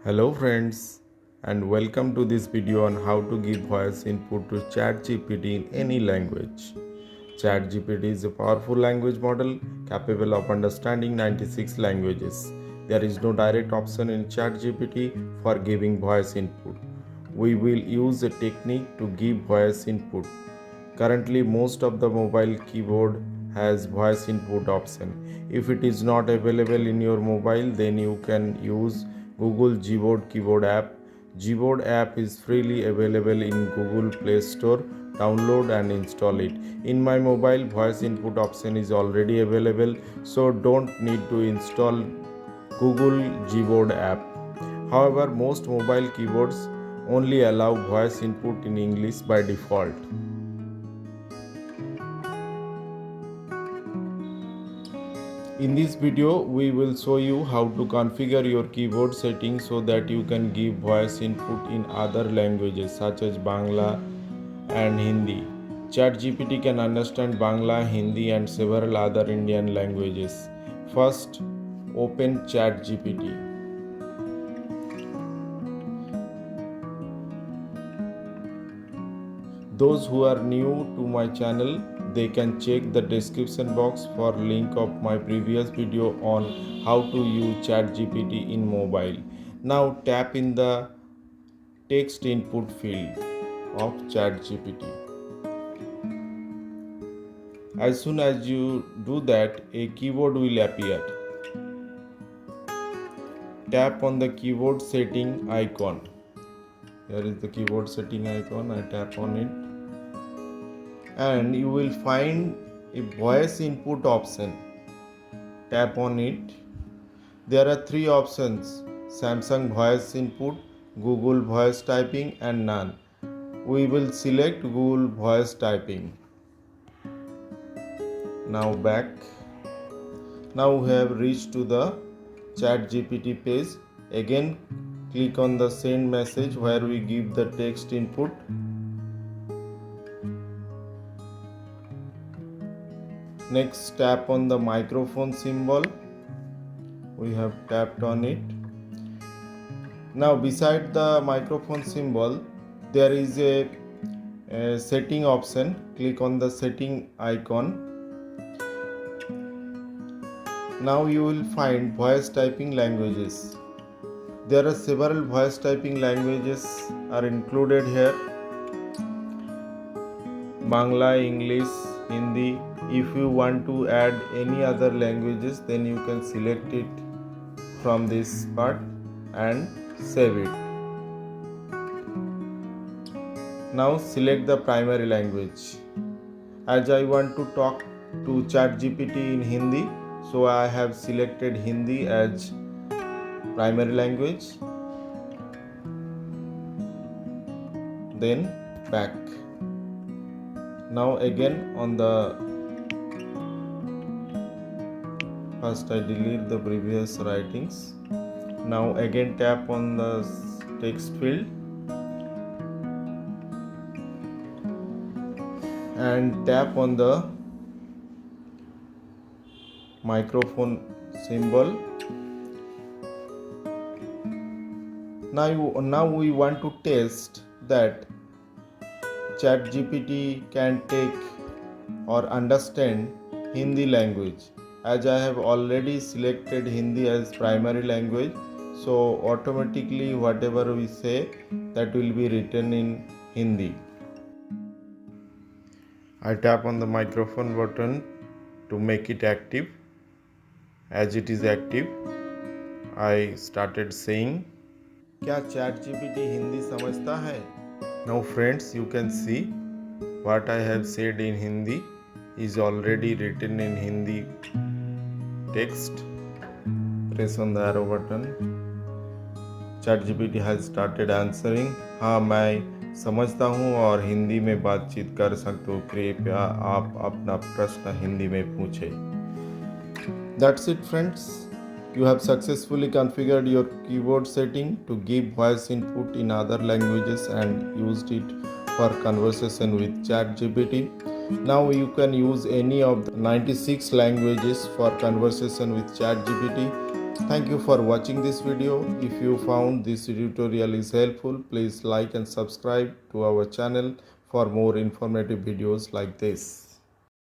Hello friends, and welcome to this video on how to give voice input to chatgpt in any language. ChatGPT is a powerful language model capable of understanding 96 languages. There is no direct option in ChatGPT for giving voice input. We will use a technique to give voice input. Currently, most of the mobile keyboard has voice input option. If it is not available in your mobile, then you can use Google Gboard keyboard app. Gboard app is freely available in Google Play Store. Download and install it. In my mobile, voice input option is already available, so don't need to install Google Gboard app. However, most mobile keyboards only allow voice input in English by default. In this video, we will show you how to configure your keyboard settings so that you can give voice input in other languages such as Bangla and Hindi. ChatGPT can understand Bangla, Hindi and several other Indian languages. First, open ChatGPT. Those who are new to my channel, they can check the description box for link of my previous video on how to use ChatGPT in mobile. Now tap in the text input field of ChatGPT. As soon as you do that, a keyboard will appear. Tap on the keyboard setting icon. Here is the keyboard setting icon. I tap on it. And you will find a voice input option. Tap on it. There are three options: Samsung voice input, Google voice typing and none. We will select Google voice typing. Now back. Now we have reached to the ChatGPT page. Again click on the send message where we give the text input. Next, tap on the microphone symbol. We have tapped on it. Now beside the microphone symbol, there is a setting option. Click on the setting icon. Now you will find voice typing languages. There are several voice typing languages are included here: Bangla, English, Hindi. If you want to add any other languages, then you can select it from this part and save it. Now select the primary language. As I want to talk to ChatGPT in Hindi, so I have selected Hindi as primary language. Then back. Now again on the first I delete the previous writings. Now again tap on the text field and tap on the microphone symbol. Now we want to test that ChatGPT can take or understand Hindi language. As I have already selected Hindi as primary language, so automatically whatever we say, that will be written in Hindi. I tap on the microphone button to make it active. As it is active, I started saying, क्या ChatGPT Hindi समझता है? Now friends, you can see what I have said in Hindi is already written in Hindi text. Press on the arrow button. ChatGPT has started answering. हाँ, मैं समझता हूँ और हिंदी में बातचीत कर सकते हो, कृपया आप अपना प्रश्न हिंदी में पूछें. That's it friends. You have successfully configured your keyboard setting to give voice input in other languages and used it for conversation with ChatGPT. Now you can use any of the 96 languages for conversation with ChatGPT. Thank you for watching this video. If you found this tutorial is helpful, please like and subscribe to our channel for more informative videos like this.